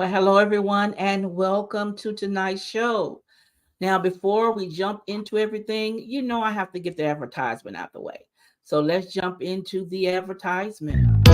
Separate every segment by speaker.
Speaker 1: Well, hello everyone, and welcome to tonight's show. Now, before we jump into everything, I have to get the advertisement out the way. So let's jump into the advertisement.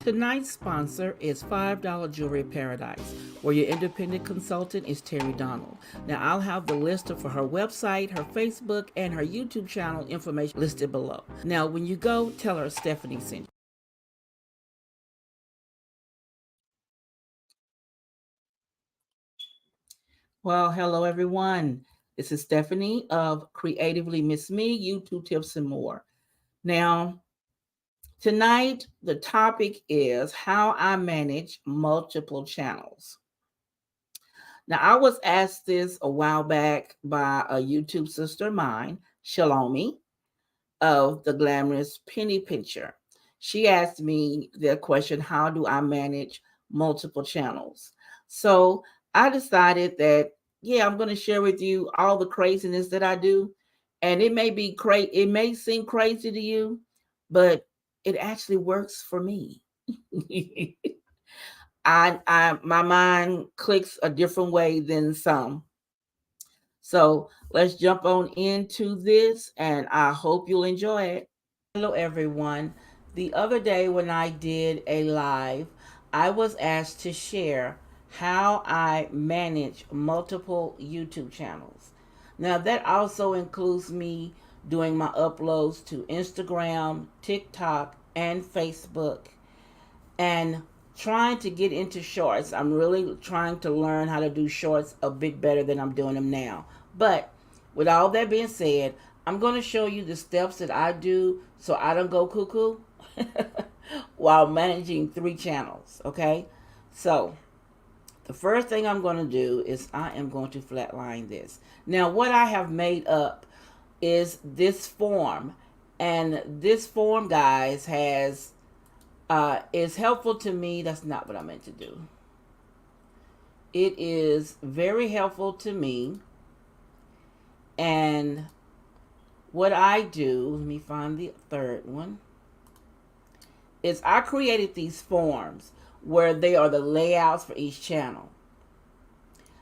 Speaker 1: Tonight's sponsor is $5 Jewelry Paradise, where your independent consultant is Terry Donald. Now, I'll have the list for her website, her Facebook, and her YouTube channel information listed below. Now, when you go, tell her Stephanie sent you. Well, hello everyone. This is Stephanie of CreativelyMsMe, YouTube tips and more. Now, tonight the topic is how I manage multiple channels. Now, I was asked this a while back by a YouTube sister of mine, Shalomi, of the glamorous penny pincher. She asked me the question, how do I manage multiple channels? So I decided that, yeah, I'm going to share with you all the craziness that I do. And it may be it may seem crazy to you, but it actually works for me. My mind clicks a different way than some. So let's jump on into this, and I hope you'll enjoy it. Hello, everyone. The other day when I did a live, I was asked to share how I manage multiple YouTube channels. Now, that also includes me doing my uploads to Instagram, TikTok, and Facebook, and trying to get into shorts. I'm really trying to learn how to do shorts a bit better than I'm doing them now. But with all that being said, I'm going to show you the steps that I do so I don't go cuckoo while managing 3 channels. Okay, so the first thing I'm going to do is I am going to flatline this. Now, what I have made up is this form, and this form, guys, has is helpful to me. That's not what I meant to do. It is very helpful to me. And what I do, let me find the third one, is I created these forms where they are the layouts for each channel.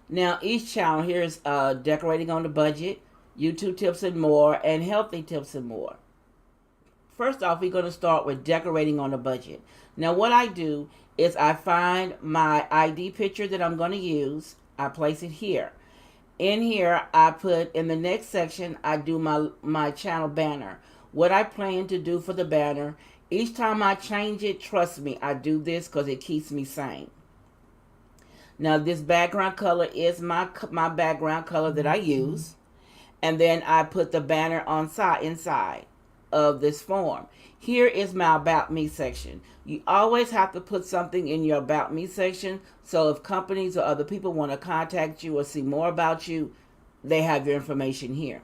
Speaker 1: Now, each channel here is decorating on the budget, YouTube tips and more, and healthy tips and more. First off, we're going to start with decorating on a budget. Now, what I do is I find my ID picture that I'm going to use. I place it here. In here, I put in the next section, I do my channel banner. What I plan to do for the banner. Each time I change it, trust me, I do this because it keeps me sane. Now, this background color is my background color that I use. And then I put the banner inside of this form. Here is my About Me section. You always have to put something in your About Me section, so if companies or other people want to contact you or see more about you, they have your information here.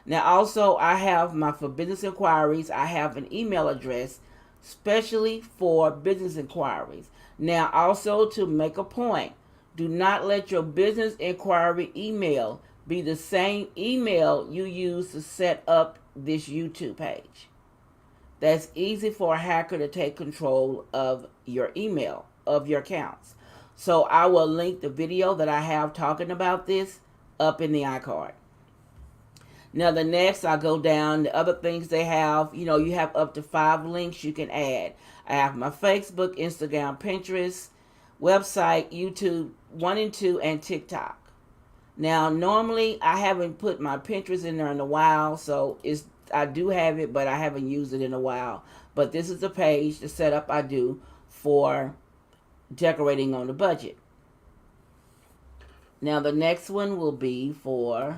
Speaker 1: Now, also, I have for business inquiries, I have an email address specially for business inquiries. Now, also, to make a point, do not let your business inquiry email be the same email you use to set up this YouTube page. That's easy for a hacker to take control of your email, of your accounts. So I will link the video that I have talking about this up in the iCard. Now, the next, I go down the other things they have. You have up to 5 links you can add. I have my Facebook, Instagram, Pinterest, website, YouTube 1 and 2, and TikTok. Now, normally, I haven't put my Pinterest in there in a while, so I do have it, but I haven't used it in a while. But this is the page, the setup I do for decorating on the budget. Now, the next one will be for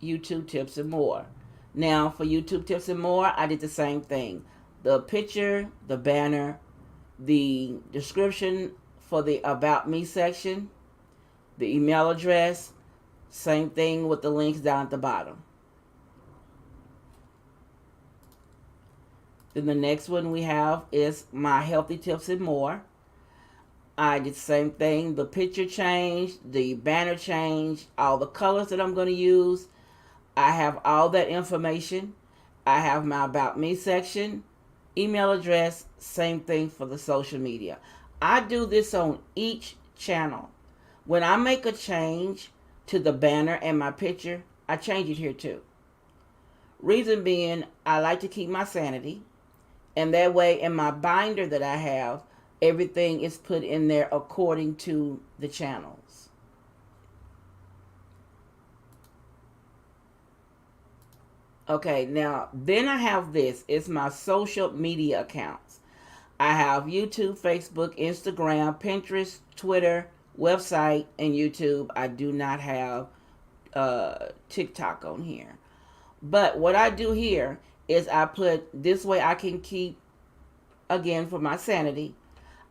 Speaker 1: YouTube tips and more. Now, for YouTube tips and more, I did the same thing. The picture, the banner, the description for the About Me section, the email address, same thing with the links down at the bottom. Then the next one we have is my healthy tips and more. I did the same thing. The picture changed, the banner changed, all the colors that I'm going to use. I have all that information. I have my About Me section, email address, same thing for the social media. I do this on each channel. When I make a change to the banner and my picture, I change it here too. Reason being, I like to keep my sanity, and that way in my binder that I have, everything is put in there according to the channels. Okay, now then I have this. It's my social media accounts. I have YouTube, Facebook, Instagram, Pinterest, Twitter, website, and YouTube. I do not have TikTok on here. But what I do here is I put, this way I can keep, again, for my sanity,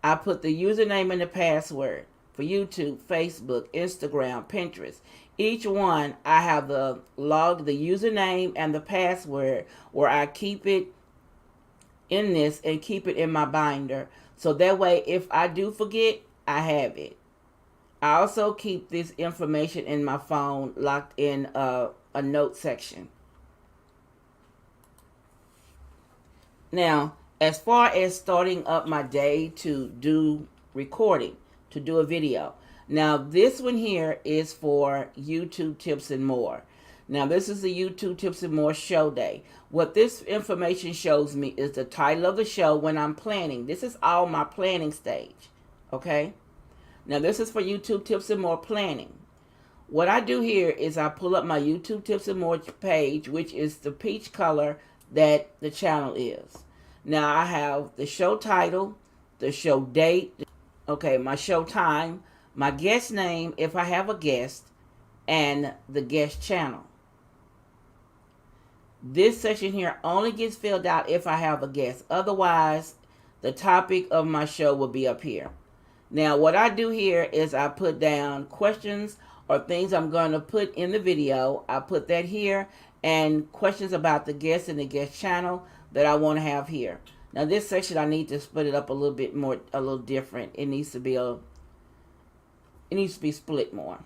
Speaker 1: I put the username and the password for YouTube, Facebook, Instagram, Pinterest. Each one, I have the username and the password where I keep it in this and keep it in my binder. So that way, if I do forget, I have it. I also keep this information in my phone locked in a note section. Now, as far as starting up my day to do recording, to do a video. Now, this one here is for YouTube Tips and More. Now, this is the YouTube Tips and More show day. What this information shows me is the title of the show when I'm planning. This is all my planning stage, okay? Now, this is for YouTube Tips and More planning. What I do here is I pull up my YouTube Tips and More page, which is the peach color that the channel is. Now, I have the show title, the show date, okay, my show time, my guest name if I have a guest, and the guest channel. This section here only gets filled out if I have a guest. Otherwise, the topic of my show will be up here. Now, what I do here is I put down questions or things I'm going to put in the video. I put that here, and questions about the guest and the guest channel that I want to have here. Now, this section I need to split it up a little bit more, a little different. It needs to be split more.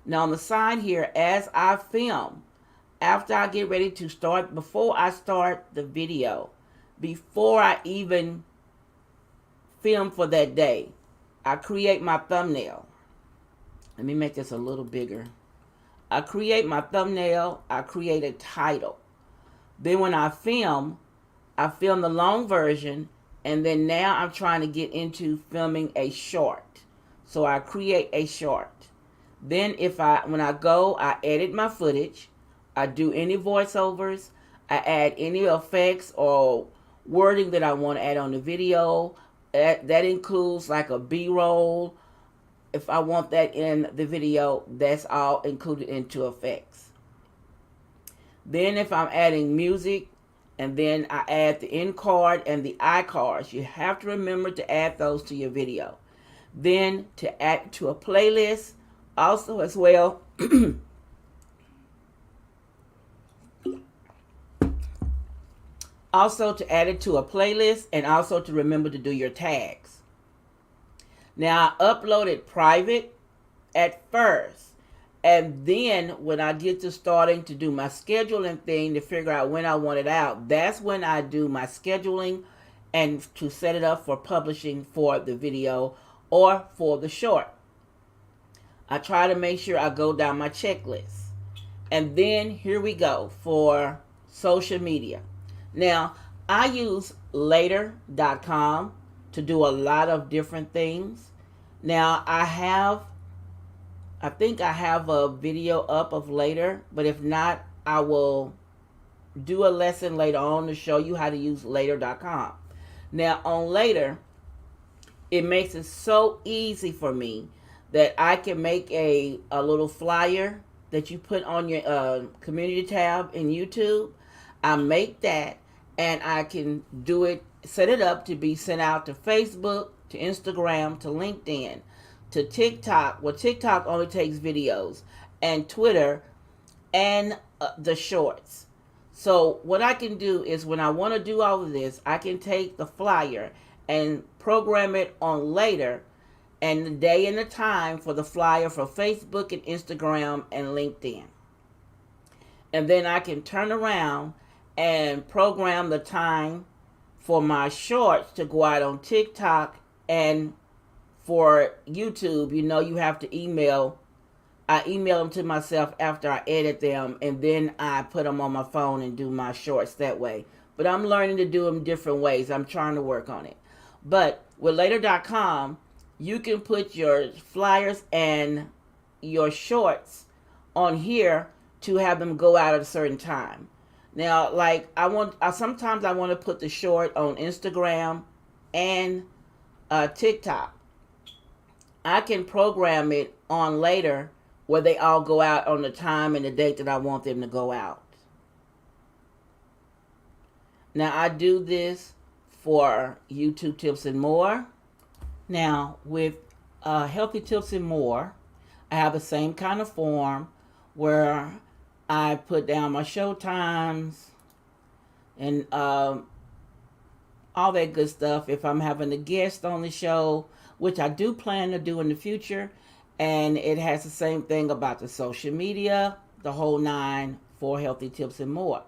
Speaker 1: Now, on the side here, as I film, after I get ready to start, before I start the video, before I even film for that day, I create my thumbnail. Let me make this a little bigger. I create my thumbnail. I create a title. Then when I film the long version, and then now I'm trying to get into filming a short. So I create a short. Then when I go, I edit my footage. I do any voiceovers. I add any effects or wording that I want to add on the video. That includes like a B-roll. If I want that in the video, that's all included into effects. Then if I'm adding music, and then I add the end card and the iCards. You have to remember to add those to your video. Then to add to a playlist also as well. Also to add it to a playlist, and also to remember to do your tags. Now, I upload it private at first. And then when I get to starting to do my scheduling thing to figure out when I want it out, that's when I do my scheduling and to set it up for publishing for the video or for the short. I try to make sure I go down my checklist. And then here we go for social media. Now, I use later.com to do a lot of different things. Now, I think I have a video up of later, but if not, I will do a lesson later on to show you how to use later.com. Now, on later, it makes it so easy for me that I can make a little flyer that you put on your community tab in YouTube. I make that, and I can do it, set it up to be sent out to Facebook, to Instagram, to LinkedIn, to TikTok. Well, TikTok only takes videos, and Twitter, and the shorts. So what I can do is when I want to do all of this, I can take the flyer and program it on later, and the day and the time for the flyer for Facebook and Instagram and LinkedIn. And then I can turn around and program the time for my shorts to go out on TikTok. And for YouTube, you know, you have to email. I email them to myself after I edit them, and then I put them on my phone and do my shorts that way. But I'm learning to do them different ways. I'm trying to work on it. But with later.com, you can put your flyers and your shorts on here to have them go out at a certain time. Now, like sometimes I want to put the short on Instagram and TikTok. I can program it on later where they all go out on the time and the date that I want them to go out. Now, I do this for YouTube Tips and More. Now, with Healthy Tips and More, I have the same kind of form where I put down my show times and all that good stuff. If I'm having a guest on the show, which I do plan to do in the future, and it has the same thing about the social media, the whole 9 for Healthy Tips and More.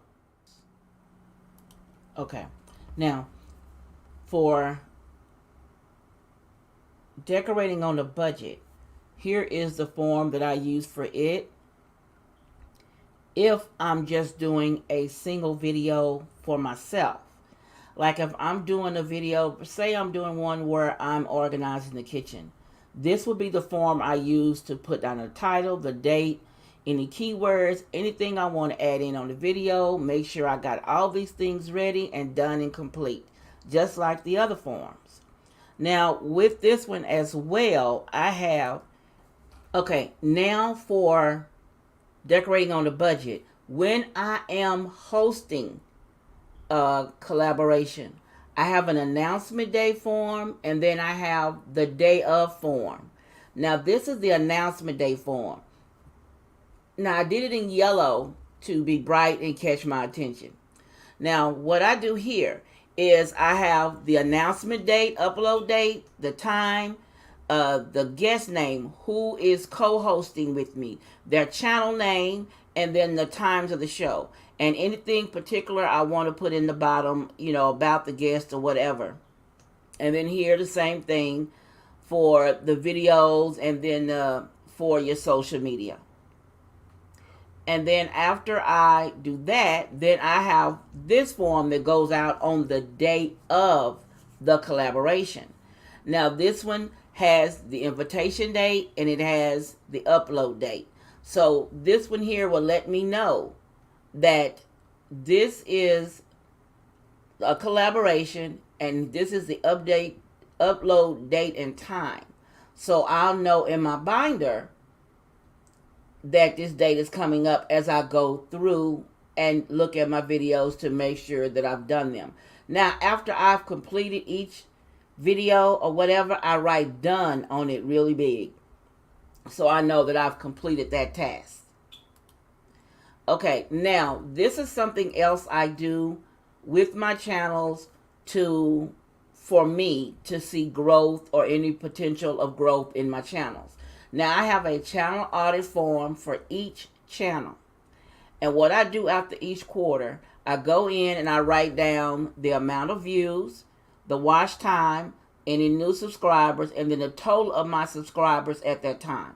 Speaker 1: Okay, now for decorating on a budget, here is the form that I use for it. If I'm just doing a single video for myself, like if I'm doing a video, say I'm doing one where I'm organizing the kitchen, this will be the form I use to put down the title, the date, any keywords, anything I want to add in on the video. Make sure I got all these things ready and done and complete, just like the other forms. Now with this one as well, I have, okay, now for decorating on the budget, when I am hosting a collaboration, I have an announcement day form, and then I have the day of form. Now this is the announcement day form. Now I did it in yellow to be bright and catch my attention. Now what I do here is I have the announcement date, upload date, the time, the guest name, who is co-hosting with me, their channel name, and then the times of the show. And anything particular I want to put in the bottom, you know, about the guest or whatever. And then here the same thing for the videos, and then for your social media. And then after I do that, then I have this form that goes out on the date of the collaboration. Now this one has the invitation date and it has the upload date. So this one here will let me know that this is a collaboration and this is the upload date and time. So I'll know in my binder that this date is coming up as I go through and look at my videos to make sure that I've done them. Now, after I've completed each video or whatever, I write done on it really big, so I know that I've completed that task. Okay, now this is something else I do with my channels for me to see growth or any potential of growth in my channels. Now I have a channel audit form for each channel. And what I do after each quarter, I go in and I write down the amount of views, the watch time, any new subscribers, and then the total of my subscribers at that time.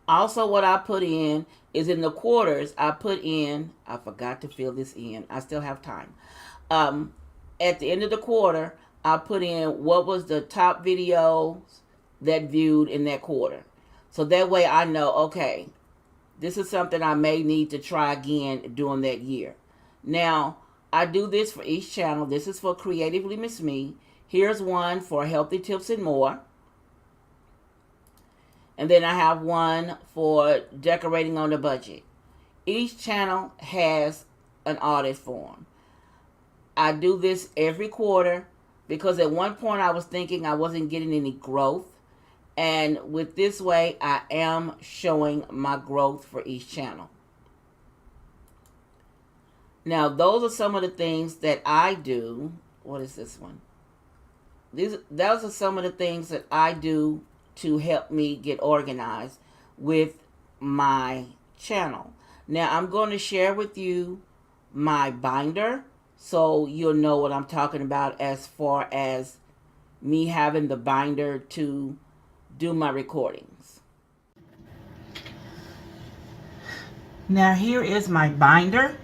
Speaker 1: Also, what I put in is in the quarters, I forgot to fill this in. I still have time. At the end of the quarter, I put in what was the top videos that viewed in that quarter. So that way I know, okay, this is something I may need to try again during that year. Now, I do this for each channel. This is for CreativelyMsMe. Here's one for Healthy Tips and More. And then I have one for Decorating on a Budget. Each channel has an audit form. I do this every quarter because at one point I was thinking I wasn't getting any growth. And with this way, I am showing my growth for each channel. Now, those are some of the things that I do. What is this one? Those are some of the things that I do to help me get organized with my channel. Now I'm going to share with you my binder so you'll know what I'm talking about as far as me having the binder to do my recordings. Now here is my binder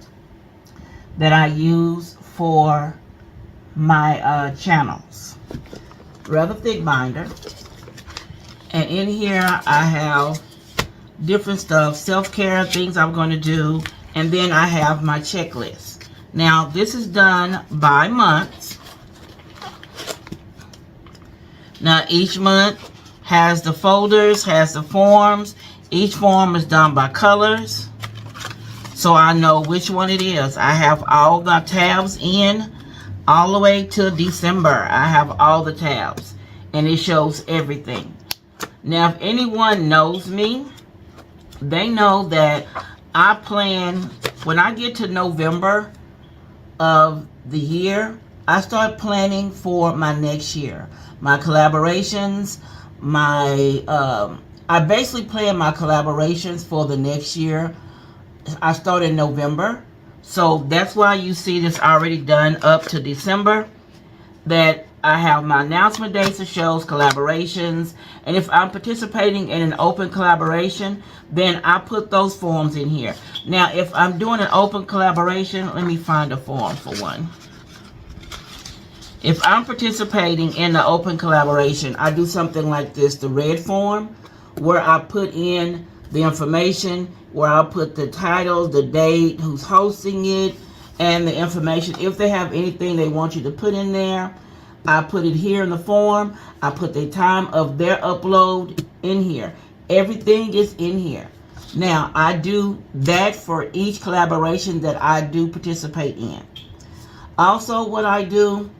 Speaker 1: that I use for my channels. Rather thick binder. And in here I have different stuff, self-care, things I'm going to do, and then I have my checklist. Now this is done by months. Now each month has the folders, has the forms. Each form is done by colors, so I know which one it is. I have all the tabs in all the way to December. I have all the tabs, and it shows everything. Now if anyone knows me, they know that I plan, when I get to November of the year, I start planning for my next year. My collaborations, I basically plan my collaborations for the next year. I start in November. So that's why you see this already done up to December. That I have my announcement dates of shows, collaborations, and if I'm participating in an open collaboration, then I put those forms in here. Now, if I'm doing an open collaboration, let me find a form for one. If I'm participating in the open collaboration, I do something like this, the red form, where I put in the information, where I put the title, the date, who's hosting it, and the information. If they have anything they want you to put in there, I put it here in the form. I put the time of their upload in here. Everything is in here. Now, I do that for each collaboration that I do participate in. Also, what I do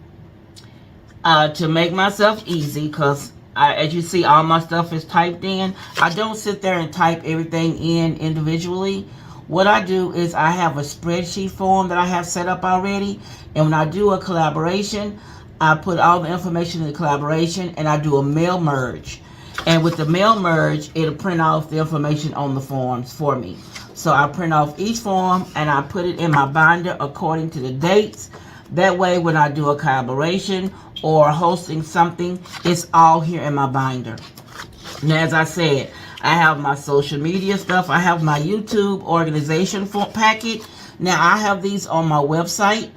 Speaker 1: to make myself easy, because as you see, all my stuff is typed in. I don't sit there and type everything in individually. What I do is I have a spreadsheet form that I have set up already. And when I do a collaboration, I put all the information in the collaboration and I do a mail merge. And with the mail merge, it'll print off the information on the forms for me. So I print off each form and I put it in my binder according to the dates. That way, when I do a collaboration or hosting something, it's all here in my binder. Now, as I said, I have my social media stuff. I have my YouTube organization packet. Now, I have these on my website.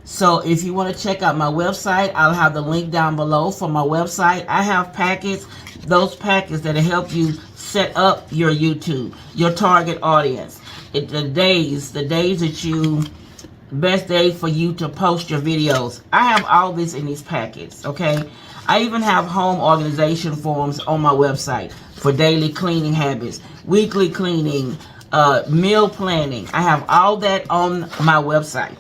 Speaker 1: So if you want to check out my website, I'll have the link down below for my website. I have packets, those packets that'll help you set up your YouTube, your target audience. The days that you, best day for you to post your videos. I have all this in these packets, okay? I even have home organization forms on my website for daily cleaning habits, weekly cleaning, meal planning. I have all that on my website.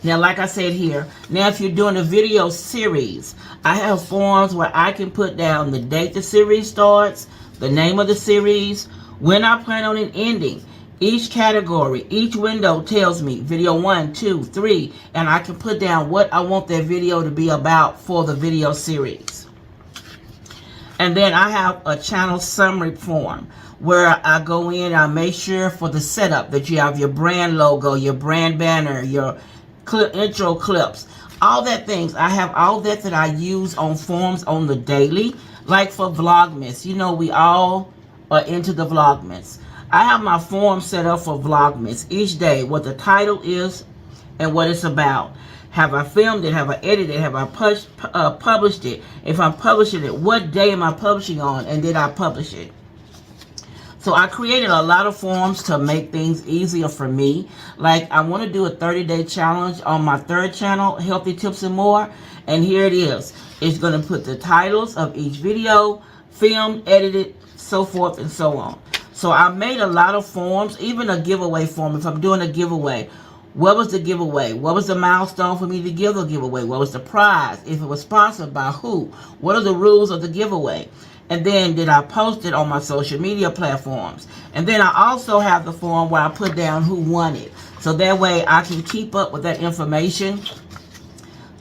Speaker 1: Now, like I said here, now if you're doing a video series, I have forms where I can put down the date the series starts, the name of the series, when I plan on it ending. Each category, each window tells me video 1, 2, 3, and I can put down what I want that video to be about for the video series. And then I have a channel summary form where I go in and I make sure for the setup that you have your brand logo, your brand banner, your intro clips, all that things. I have all that I use on forms on the daily, like for Vlogmas. You know, we all are into the Vlogmas. I have my form set up for Vlogmas each day, what the title is and what it's about. Have I filmed it? Have I edited it? Have I published it? If I'm publishing it, what day am I publishing on? And did I publish it? So I created a lot of forms to make things easier for me. Like I want to do a 30-day challenge on my third channel, Healthy Tips and More. And here it is. It's going to put the titles of each video, filmed, edited, so forth and so on. So I made a lot of forms, even a giveaway form. If I'm doing a giveaway, what was the giveaway? What was the milestone for me to give a giveaway? What was the prize? If it was sponsored by who? What are the rules of the giveaway? And then did I post it on my social media platforms? And then I also have the form where I put down who won it. So that way I can keep up with that information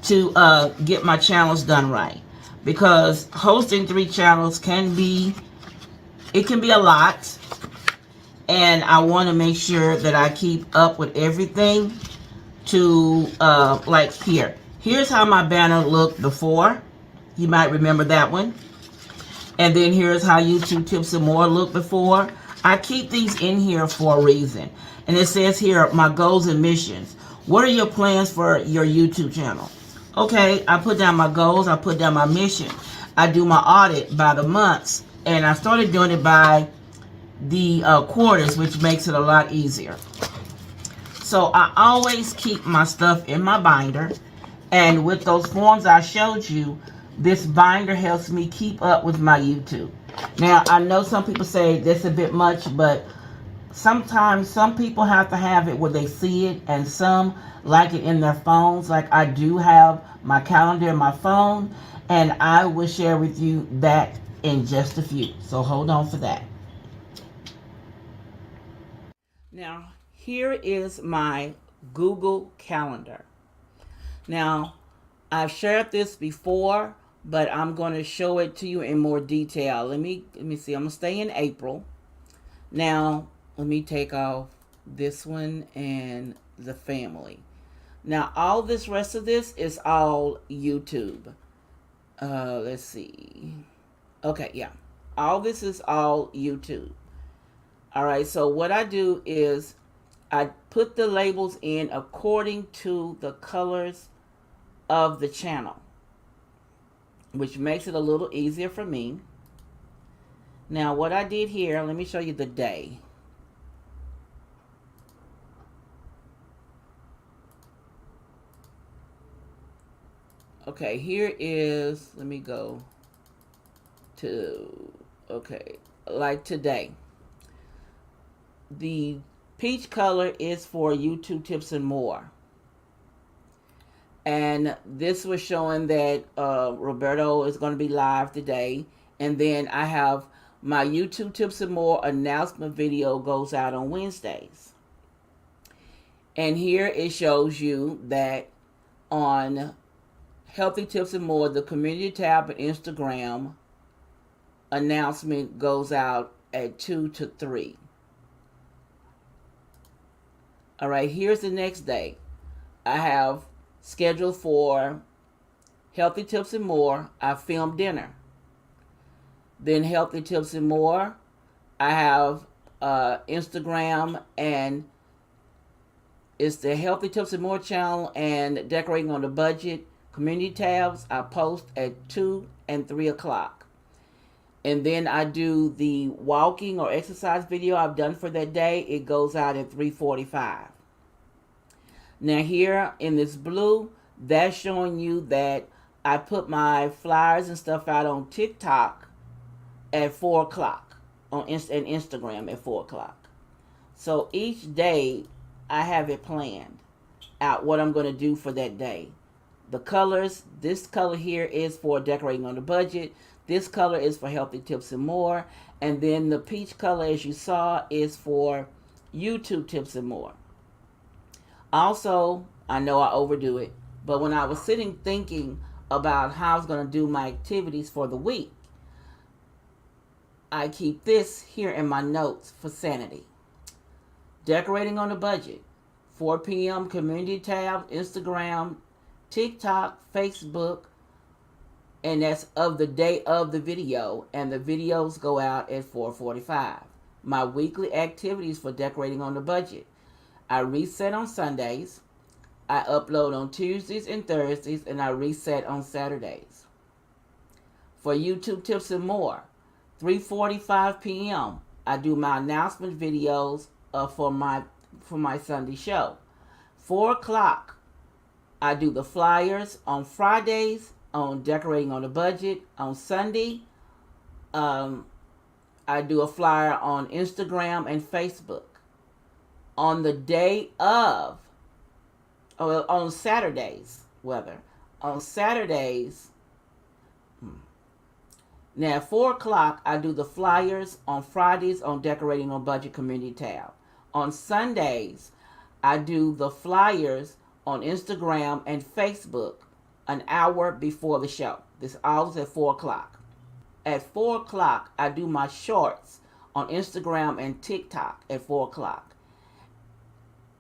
Speaker 1: to get my channels done right. Because hosting 3 channels can be a lot. and I want to make sure that I keep up with everything to like here. Here's how my banner looked before. You might remember that one. And then here's how YouTube Tips and More looked before. I keep these in here for a reason. And it says here, my goals and missions. What are your plans for your YouTube channel? Okay, I put down my goals. I put down my mission. I do my audit by the months. And I started doing it by the quarters, which makes it a lot easier. So I always keep my stuff in my binder. And with those forms I showed you, this binder helps me keep up with my YouTube. Now, I know some people say that's a bit much, but sometimes some people have to have it where they see it, and some like it in their phones. Like I do have my calendar in my phone, and I will share with you that in just a few. So hold on for that. Now, here is my Google Calendar. Now, I've shared this before, but I'm going to show it to you in more detail. Let me see. I'm going to stay in April. Now, let me take off this one and the family. Now, all this rest of this is all YouTube. Let's see. Okay, yeah. All this is all YouTube. All right, so what I do is I put the labels in according to the colors of the channel, which makes it a little easier for me. Now, what I did here, let me show you the day. Okay, here is, let me go to, okay, like today. The peach color is for YouTube Tips and More. And this was showing that Roberto is going to be live today. And then I have my YouTube Tips and More announcement video goes out on Wednesdays. And here it shows you that on Healthy Tips and More, the community tab and Instagram announcement goes out at 2 to 3. All right, here's the next day. I have scheduled for Healthy Tips and More. I filmed dinner. Then Healthy Tips and More, I have Instagram, and it's the Healthy Tips and More channel and Decorating on the Budget community tabs. I post at 2 and 3 o'clock. And then I do the walking or exercise video I've done for that day. It goes out at 3:45. Now here in this blue, that's showing you that I put my flyers and stuff out on TikTok at 4 o'clock and Instagram at 4 o'clock. So each day I have it planned out what I'm going to do for that day. The colors, this color here is for Decorating on the Budget. This color is for Healthy Tips and More. And then the peach color, as you saw, is for YouTube Tips and More. Also, I know I overdo it, but when I was sitting thinking about how I was going to do my activities for the week, I keep this here in my notes for sanity. Decorating on a Budget, 4 p.m. community tab, Instagram, TikTok, Facebook, and that's of the day of the video, and the videos go out at 4:45. My weekly activities for Decorating on the Budget. I reset on Sundays, I upload on Tuesdays and Thursdays, and I reset on Saturdays. For YouTube Tips and More, 3:45 p.m. I do my announcement videos for my Sunday show. 4 o'clock, I do the flyers on Fridays on Decorating on a Budget. On Sunday, I do a flyer on Instagram and Facebook. On the day of, or on Saturdays, on Saturdays, now at 4 o'clock, I do the flyers on Fridays on Decorating on Budget community tab. On Sundays, I do the flyers on Instagram and Facebook an hour before the show. This all is at 4 o'clock. At 4 o'clock, I do my shorts on Instagram and TikTok at 4 o'clock.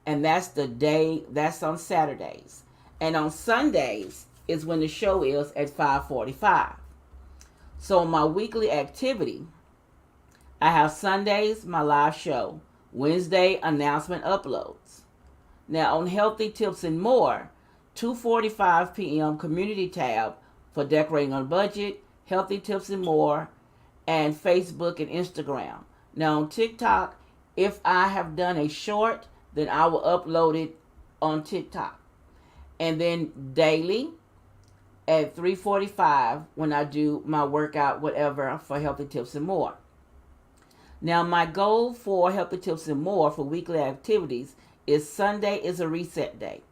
Speaker 1: And that's that's on Saturdays. And on Sundays is when the show is at 5:45. So my weekly activity, I have Sundays, my live show. Wednesday, announcement uploads. Now on Healthy Tips and More, 2:45 p.m. community tab for decorating on budget, Healthy Tips and More, and Facebook and Instagram. Now on TikTok, if I have done a short, then I will upload it on TikTok. And then daily at 3:45 when I do my workout, whatever, for Healthy Tips and More. Now my goal for Healthy Tips and More for weekly activities is Sunday is a reset day.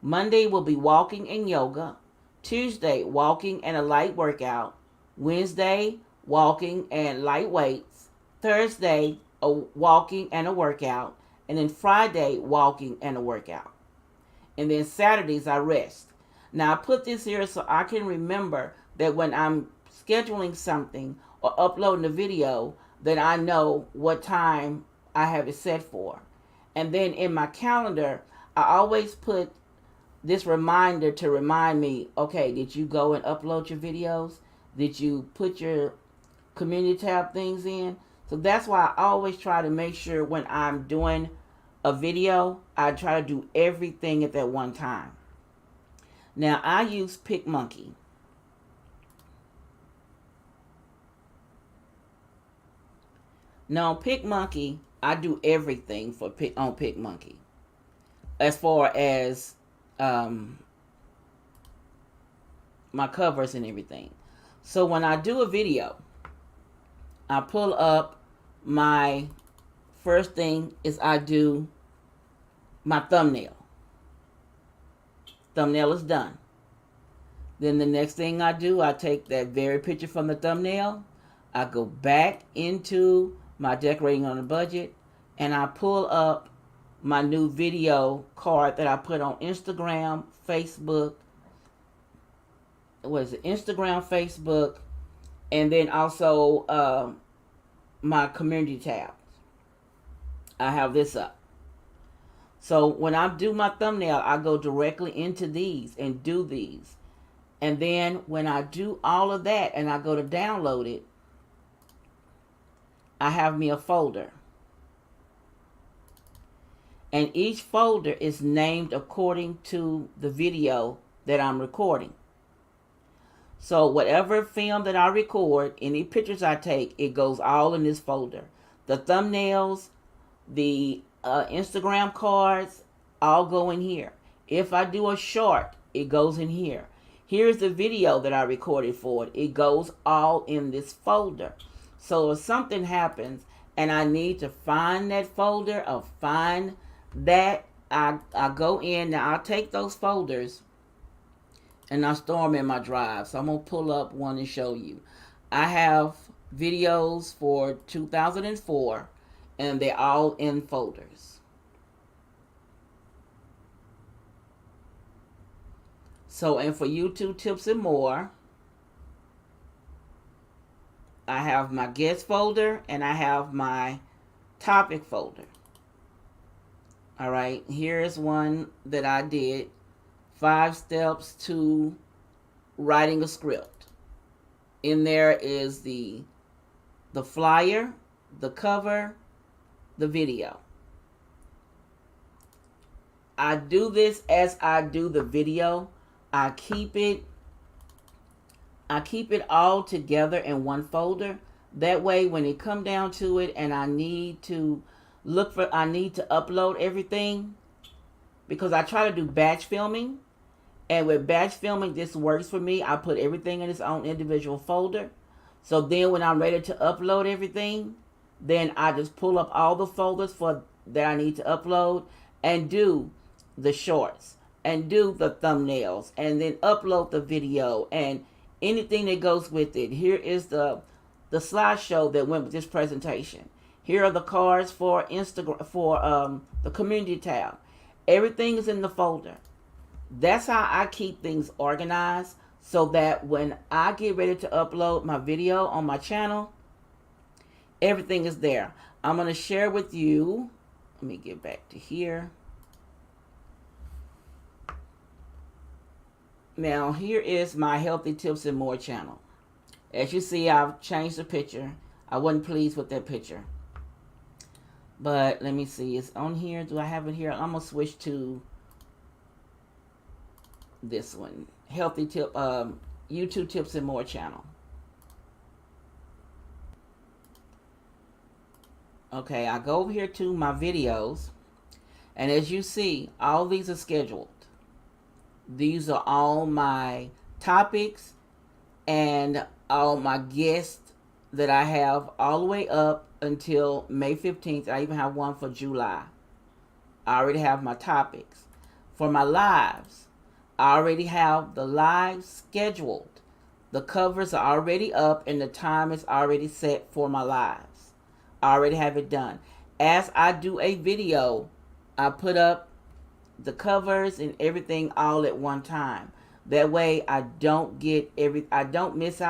Speaker 1: Monday will be walking and yoga. Tuesday, walking and a light workout. Wednesday, walking and light weights. Thursday, a walking and a workout. And then Friday, walking and a workout. And then Saturdays, I rest. Now I put this here so I can remember that when I'm scheduling something or uploading a video, that I know what time I have it set for. And then in my calendar, I always put this reminder to remind me, okay, did you go and upload your videos? Did you put your community tab things in? So that's why I always try to make sure when I'm doing a video, I try to do everything at that one time. Now I use PicMonkey. Now on PicMonkey, I do everything on PicMonkey. As far as my covers and everything. So when I do a video, I pull up my first thing is I do my thumbnail. Thumbnail is done. Then the next thing I do, I take that very picture from the thumbnail. I go back into my decorating on a budget and I pull up my new video card that I put on Instagram, Facebook. What is it? Instagram, Facebook, and then also my community tabs. I have this up. So when I do my thumbnail, I go directly into these and do these. And then when I do all of that and I go to download it, I have me a folder. And each folder is named according to the video that I'm recording. So whatever film that I record, any pictures I take, it goes all in this folder. The thumbnails, the Instagram cards, all go in here. If I do a short, it goes in here. Here's the video that I recorded for it. It goes all in this folder. So if something happens and I need to find that folder or find that, I go in. Now I'll take those folders and I store them in my drive. So I'm going to pull up one and show you. I have videos for 2004 and they're all in folders. So, and for YouTube Tips and More, I have my guest folder and I have my topic folder. All right, here's one that I did. 5 steps to writing a script. In there is the flyer, the cover, the video. I do this as I do the video. I keep it all together in one folder. That way when it come down to it and I need to upload everything, because I try to do batch filming. And with batch filming, this works for me. I put everything in its own individual folder. So then when I'm ready to upload everything, then I just pull up all the folders that I need to upload and do the shorts and do the thumbnails and then upload the video and anything that goes with it. Here is the slideshow that went with this presentation. Here are the cards for Instagram, for the community tab. Everything is in the folder. That's how I keep things organized, so that when I get ready to upload my video on my channel, Everything is there. I'm going to share with you. Let me get back to here. Now, here is my Healthy Tips and More channel. As you see, I've changed the picture. I wasn't pleased with that picture. But let me see. It's on here. Do I have it here? I'm going to switch to this one. YouTube Tips and More channel. Okay, I go over here to my videos. And as you see, all these are scheduled. These are all my topics and all my guests that I have all the way up until May 15th. I even have one for July. I already have my topics. For my lives, I already have the lives scheduled. The covers are already up and the time is already set for my lives. I already have it done. As I do a video, I put up the covers and everything all at one time. That way I don't miss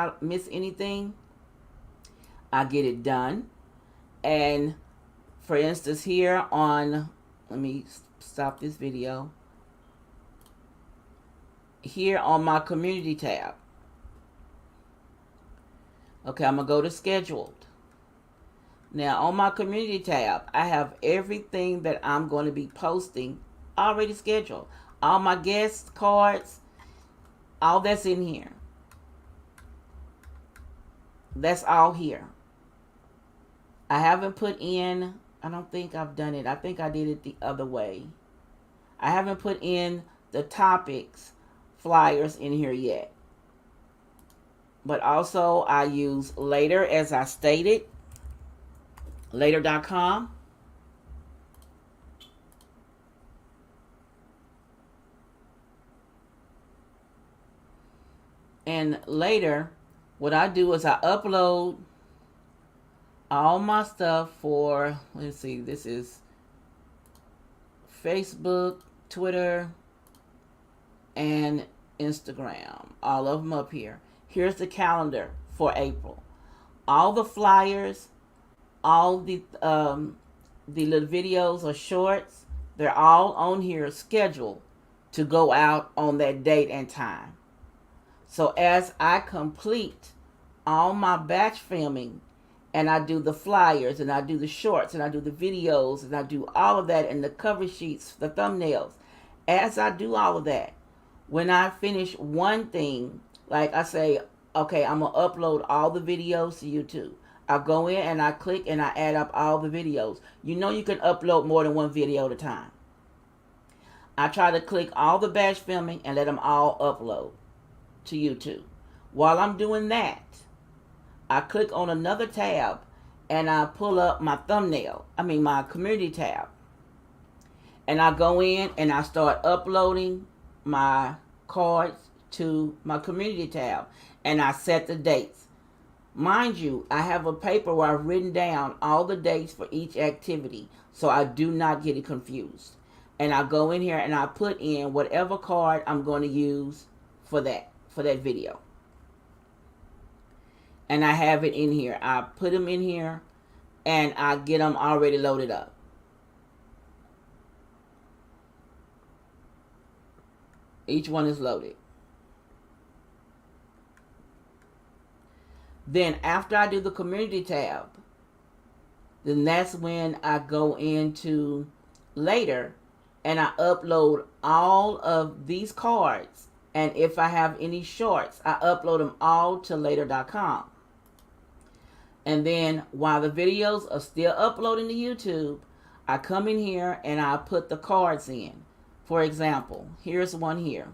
Speaker 1: anything. I get it done. And for instance, here on, let me stop this video. Here on my community tab. Okay, I'm going to go to scheduled. Now on my community tab, I have everything that I'm going to be posting already scheduled. All my guest cards, all that's in here. That's all here. I haven't put in, I don't think I've done it. I think I did it the other way. I haven't put in the topics flyers in here yet. But also I use Later, as I stated. Later.com. And later, what I do is I upload all my stuff for, let's see, this is Facebook, Twitter, and Instagram. All of them up here. Here's the calendar for April. All the flyers, all the little videos or shorts, they're all on here scheduled to go out on that date and time. So as I complete all my batch filming and I do the flyers and I do the shorts and I do the videos and I do all of that and the cover sheets, the thumbnails, as I do all of that, when I finish one thing, like I say, okay, I'm going to upload all the videos to YouTube. I go in and I click and I add up all the videos. You know you can upload more than one video at a time. I try to click all the batch filming and let them all upload to YouTube. While I'm doing that, I click on another tab and I pull up my my community tab. And I go in and I start uploading my cards to my community tab. And I set the dates. Mind you, I have a paper where I've written down all the dates for each activity so I do not get it confused. And I go in here and I put in whatever card I'm going to use for that video. And I have it in here. I put them in here and I get them already loaded up. Each one is loaded. Then after I do the community tab, then that's when I go into Later and I upload all of these cards. And if I have any shorts, I upload them all to Later.com. And then while the videos are still uploading to YouTube, I come in here and I put the cards in. For example, here's one here.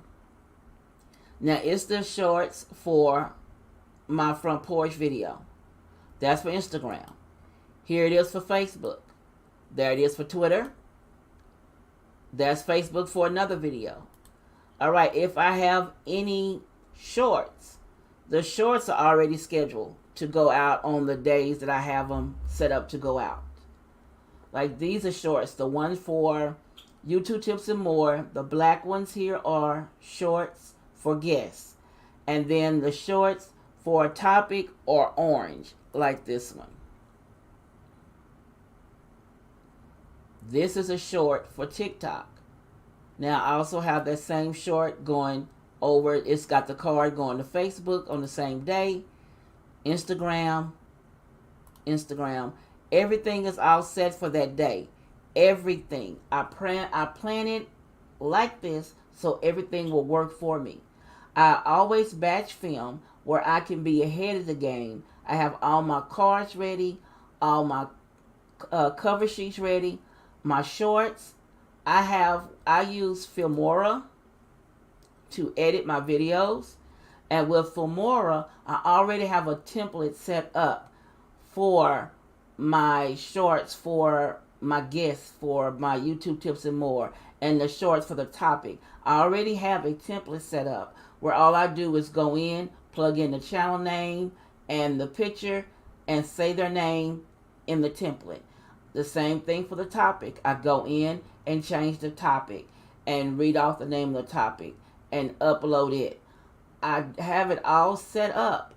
Speaker 1: Now it's the shorts for my front porch video. That's for Instagram. Here it is for Facebook. There it is for Twitter. That's Facebook for another video. Alright, if I have any shorts, the shorts are already scheduled to go out on the days that I have them set up to go out. Like these are shorts. The ones for YouTube Tips and More. The black ones here are shorts for guests. And then the shorts for a topic are orange, like this one. This is a short for TikTok. Now I also have that same short going over. It's got the card going to Facebook on the same day. Instagram. Everything is all set for that day. Everything. I plan it like this so everything will work for me. I always batch film where I can be ahead of the game. I have all my cards ready, all my cover sheets ready, my shorts. I use Filmora to edit my videos, and with Filmora, I already have a template set up for my shorts, for my guests, for my YouTube tips and more, and the shorts for the topic. I already have a template set up where all I do is go in, plug in the channel name and the picture, and say their name in the template. The same thing for the topic. I go in and change the topic and read off the name of the topic and upload it. I have it all set up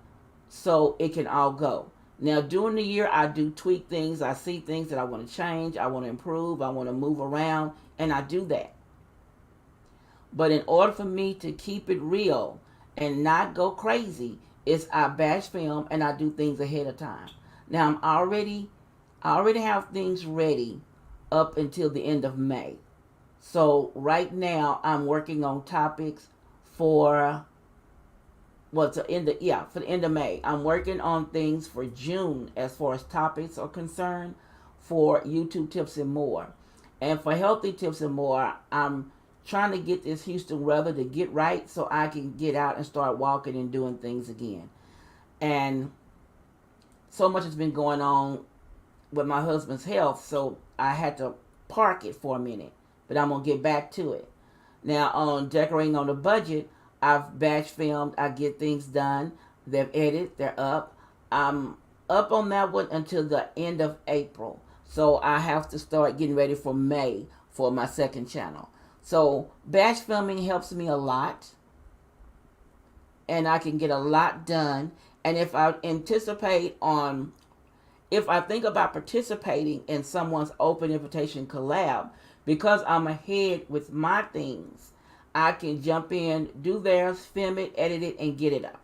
Speaker 1: so it can all go. Now, during the year, I do tweak things. I see things that I want to change, I want to improve, I want to move around, and I do that. But in order for me to keep it real and not go crazy, is I batch film and I do things ahead of time. Now, I already have things ready up until the end of May. So right now, I'm working on topics for for the end of May. I'm working on things for June as far as topics are concerned for YouTube tips and more. And for healthy tips and more, I'm trying to get this Houston weather to get right so I can get out and start walking and doing things again. And so much has been going on with my husband's health, so I had to park it for a minute. But I'm going to get back to it. Now, on decorating on the budget, I've batch filmed. I get things done. They've edited. They're up. I'm up on that one until the end of April. So I have to start getting ready for May for my second channel. So batch filming helps me a lot. And I can get a lot done. And if I think about participating in someone's open invitation collab, because I'm ahead with my things, I can jump in, do theirs, film it, edit it, and get it up.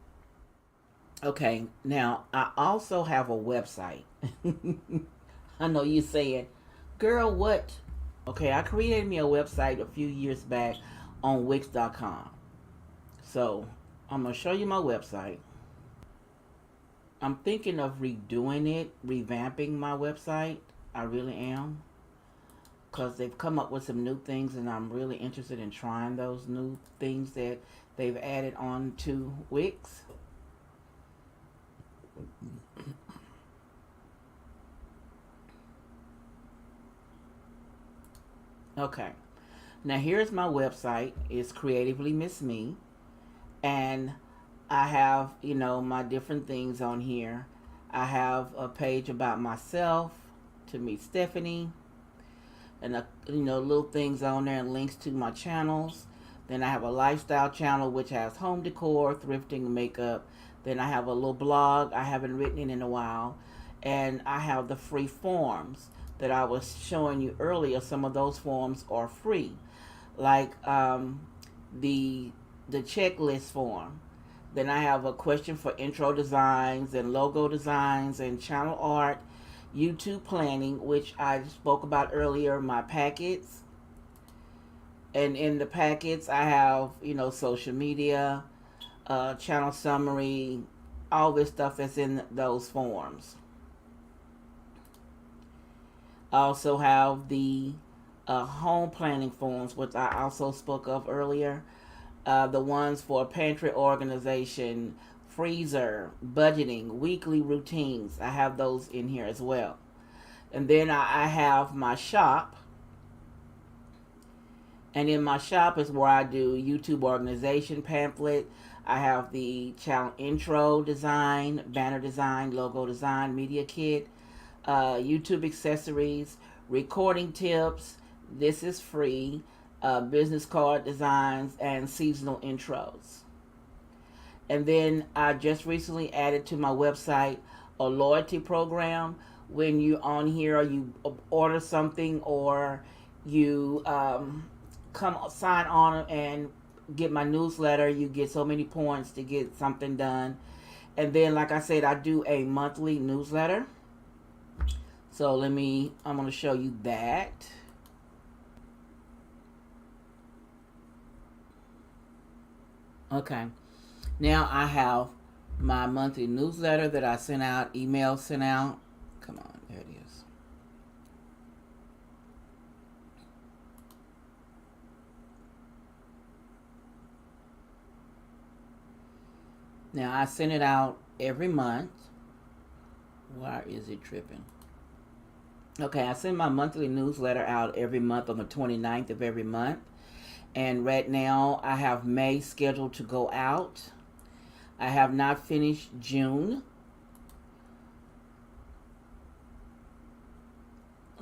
Speaker 1: Okay, now I also have a website. I know you're saying, girl, what? Okay, I created me a website a few years back on Wix.com. So I'm going to show you my website. I'm thinking of redoing it, revamping my website. I really am. Because they've come up with some new things, and I'm really interested in trying those new things that they've added on to Wix. Okay. Now here's my website. It's CreativelyMsMe. And I have, my different things on here. I have a page about myself, to meet Stephanie, and little things on there and links to my channels. Then I have a lifestyle channel which has home decor, thrifting, makeup. Then I have a little blog. I haven't written it in a while. And I have the free forms that I was showing you earlier. Some of those forms are free, like the checklist form. Then I have a question for intro designs and logo designs and channel art, YouTube planning, which I spoke about earlier, my packets. And in the packets, I have, social media, channel summary, all this stuff that's in those forms. I also have the home planning forms, which I also spoke of earlier. The ones for pantry organization, freezer, budgeting, weekly routines. I have those in here as well. And then I have my shop. And in my shop is where I do YouTube organization pamphlet. I have the channel intro design, banner design, logo design, media kit, YouTube accessories, recording tips. This is free. Business card designs, and seasonal intros. And then I just recently added to my website a loyalty program when you on here, or you order something, or you come sign on and get my newsletter. You get so many points to get something done. And then, like I said, I do a monthly newsletter. So I'm going to show you that. Okay. Now I have my monthly newsletter that I sent out, email sent out. Come on, there it is. Now I send it out every month. Why is it tripping? Okay, I send my monthly newsletter out every month on the 29th of every month. And right now I have May scheduled to go out. I have not finished June.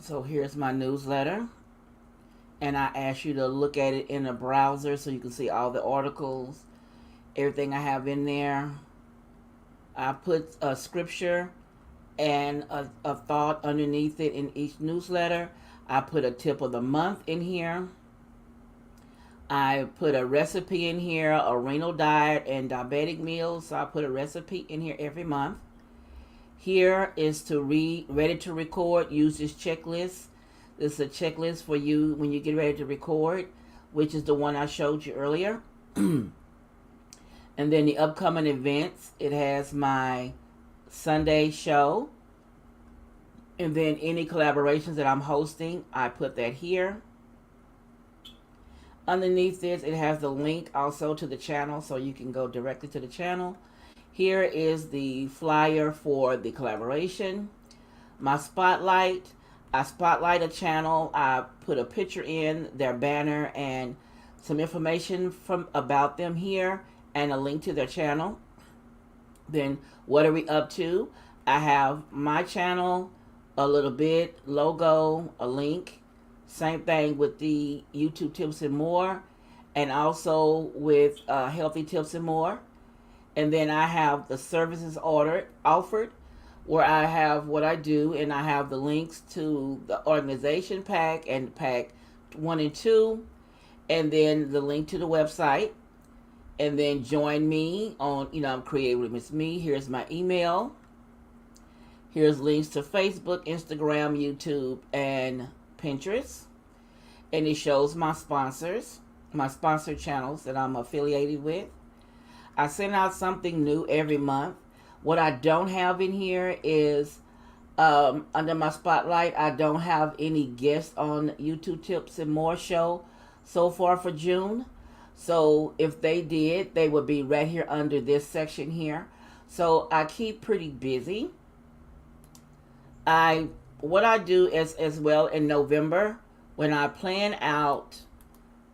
Speaker 1: So here's my newsletter. And I ask you to look at it in a browser so you can see all the articles, everything I have in there. I put a scripture and a thought underneath it in each newsletter. I put a tip of the month in here. I put a recipe in here, a renal diet and diabetic meals. So I put a recipe in here every month. Here is to ready to record. Use this checklist. This is a checklist for you when you get ready to record, which is the one I showed you earlier. And then the upcoming events, it has my Sunday show. And then any collaborations that I'm hosting, I put that here. Underneath this, it has the link also to the channel, so you can go directly to the channel. Here is the flyer for the collaboration. My spotlight, I spotlight a channel. I put a picture in their banner and some information about them here and a link to their channel. Then what are we up to? I have my channel, a little bit, logo, a link. Same thing with the YouTube tips and more, and also with healthy tips and more. And then I have the services offered, where I have what I do, and I have the links to the organization pack and pack 1 and 2, and then the link to the website. And then join me on, I'm CreativelyMsMe. Here's my email. Here's links to Facebook, Instagram, YouTube, and Pinterest. And it shows my sponsors, my sponsored channels that I'm affiliated with. I send out something new every month. What I don't have in here is under my spotlight, I don't have any guests on YouTube Tips and More show so far for June. So if they did, they would be right here under this section here. So I keep pretty busy. What I do as well in November, when I plan out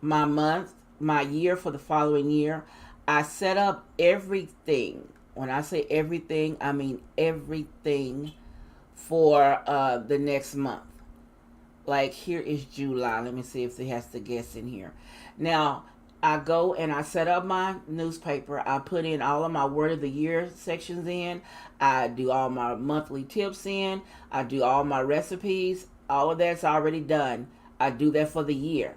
Speaker 1: my month, my year for the following year, I set up everything. When I say everything, I mean everything for the next month. Like here is July. Let me see if it has the guests in here. Now, I go and I set up my newspaper. I put in all of my word of the year sections in. I do all my monthly tips in. I do all my recipes. All of that's already done. I do that for the year.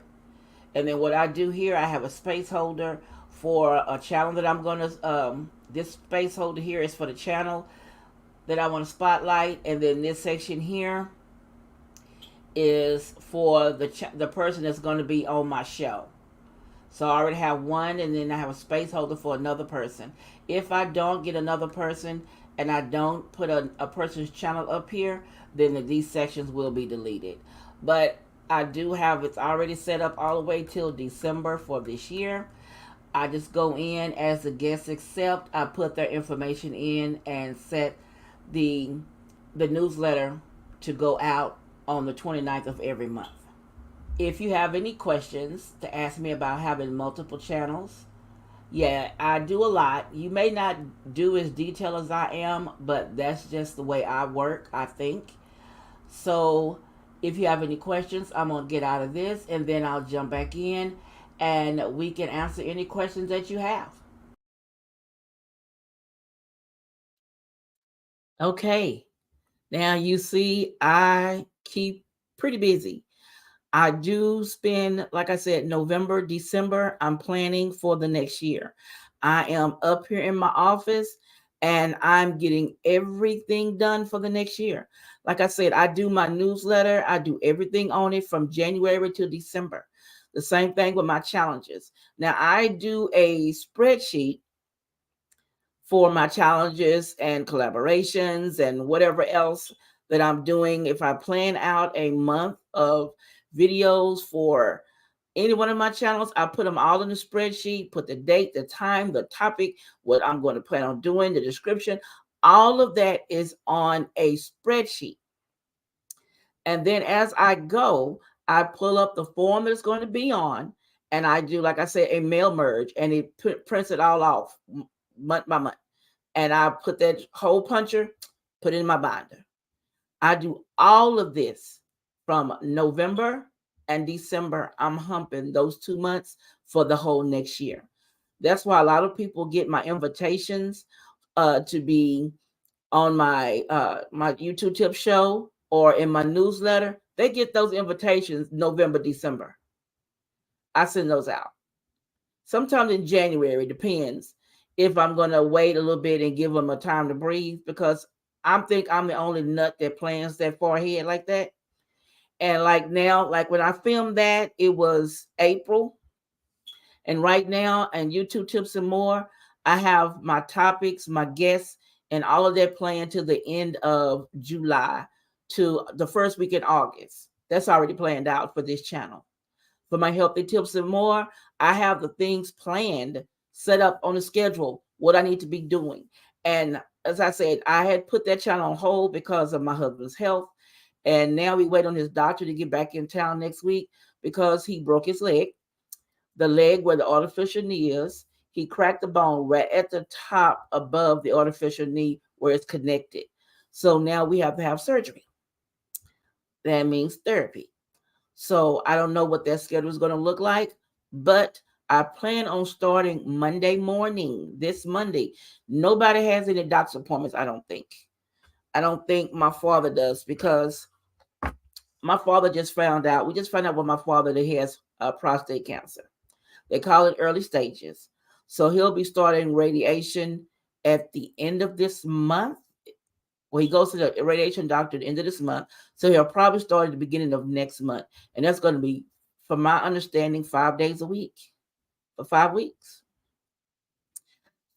Speaker 1: And then what I do here, I have a space holder for a channel that I'm going to, this space holder here is for the channel that I want to spotlight. And then this section here is for the person that's going to be on my show. So I already have one, and then I have a space holder for another person. If I don't get another person and I don't put a person's channel up here, then these sections will be deleted. But I do have it's already set up all the way till December for this year. I just go in as the guests accept. I put their information in and set the newsletter to go out on the 29th of every month. If you have any questions to ask me about having multiple channels, yeah, I do a lot. You may not do as detailed as I am, but that's just the way I work, I think. So if you have any questions, I'm going to get out of this and then I'll jump back in and we can answer any questions that you have. Okay. Now you see, I keep pretty busy. I do spend, like I said, November, December, I'm planning for the next year. I am up here in my office and I'm getting everything done for the next year. Like I said, I do my newsletter, I do everything on it from January to December. The same thing with my challenges. Now, I do a spreadsheet for my challenges and collaborations and whatever else that I'm doing. If I plan out a month of videos for any one of my channels, I put them all in the spreadsheet, put the date, the time, the topic, what I'm going to plan on doing, the description. All of that is on a spreadsheet. And then as I go, I pull up the form that it's going to be on, and I do, like I said, a mail merge, and it prints it all off month by month. And I put that hole puncher, put it in my binder. I do all of this from November and December. I'm humping those 2 months for the whole next year. That's why a lot of people get my invitations to be on my YouTube tip show or in my newsletter. They get those invitations November, December. I send those out. Sometimes in January, depends if I'm going to wait a little bit and give them a time to breathe, because I'm the only nut that plans that far ahead like that. And like now, like when I filmed that, it was April. And right now, and YouTube tips and more, I have my topics, my guests, and all of that planned to the end of July to the first week in August. That's already planned out for this channel. For my healthy tips and more, I have the things planned, set up on the schedule, what I need to be doing. And as I said, I had put that channel on hold because of my husband's health. And now we wait on his doctor to get back in town next week because he broke his leg, the leg where the artificial knee is. He cracked the bone right at the top above the artificial knee where it's connected. So now we have to have surgery. That means therapy. So I don't know what that schedule is going to look like, but I plan on starting Monday morning, this Monday. Nobody has any doctor's appointments, I don't think. I don't think my father does, because my father just found out. We just found out with my father that he has prostate cancer. They call it early stages. So he'll be starting radiation at the end of this month. Well, he goes to the radiation doctor at the end of this month. So he'll probably start at the beginning of next month. And that's going to be, from my understanding, 5 days a week for 5 weeks.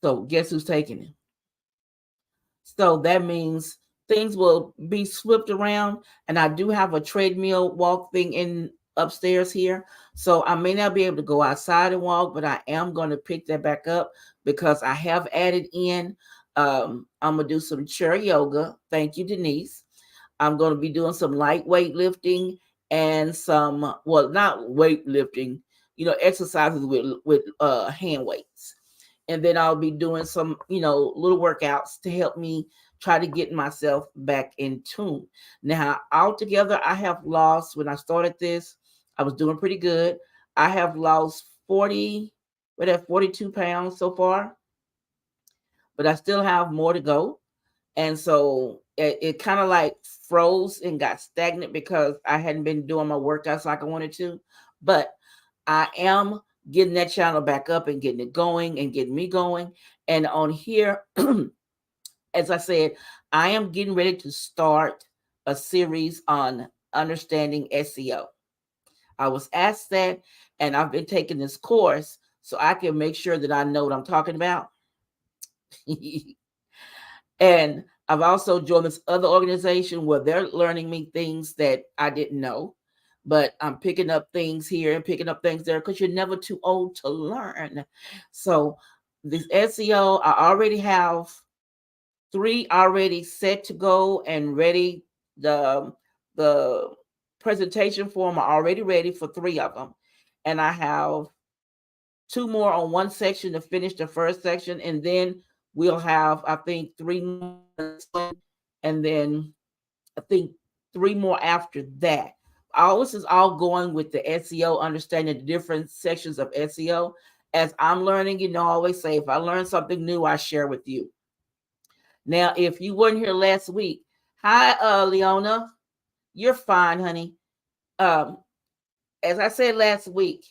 Speaker 1: So guess who's taking it? So that means things will be flipped around. And I do have a treadmill walk thing in upstairs here. So I may not be able to go outside and walk, but I am going to pick that back up because I have added in. I'm going to do some chair yoga. Thank you, Denise. I'm going to be doing some light weight lifting and some, well, not weightlifting, exercises with hand weights. And then I'll be doing some, little workouts to help me try to get myself back in tune. Now, altogether, I have lost, when I started this, I was doing pretty good. I have lost 42 pounds so far, but I still have more to go. And so it kind of like froze and got stagnant because I hadn't been doing my workouts like I wanted to. But I am getting that channel back up and getting it going and getting me going. And on here, as I said, I am getting ready to start a series on understanding SEO. I was asked that, and I've been taking this course so I can make sure that I know what I'm talking about. And I've also joined this other organization where they're learning me things that I didn't know, but I'm picking up things here and picking up things there because you're never too old to learn. So this SEO, I already have 3 already set to go and ready. The presentation form are already ready for 3 of them. And I have 2 more on one section to finish the first section, and then we'll have, I think, 3 more, and then I think 3 more after that. This is all going with the SEO, understanding the different sections of SEO. As I'm learning, I always say, if I learn something new, I share with you. Now, if you weren't here last week, Hi, Leona. You're fine, honey. Um, as I said last week,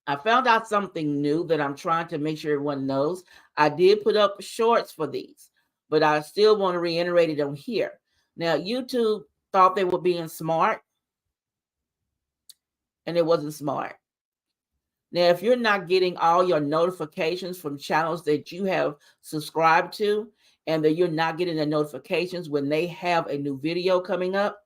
Speaker 1: I found out something new that I'm trying to make sure everyone knows. I did put up shorts for these, but I still want to reiterate it on here. Now, YouTube thought they were being smart, and it wasn't smart. Now, if you're not getting all your notifications from channels that you have subscribed to, and that you're not getting the notifications when they have a new video coming up,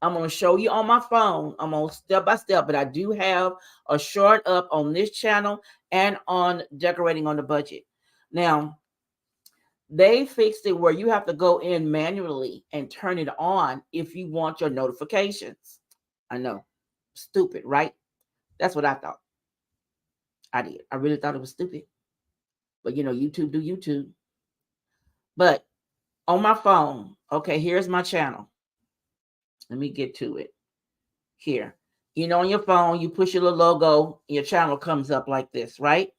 Speaker 1: I'm going to show you on my phone. I'm on step by step, but I do have a short up on this channel and on Decorating on the Budget. Now, they fixed it where you have to go in manually and turn it on if you want your notifications. I know. Stupid, right? That's what I thought. I did. I really thought it was stupid. But YouTube do YouTube. But on my phone, okay, here's my channel. Let me get to it. Here. On your phone, you push your little logo, your channel comes up like this, right?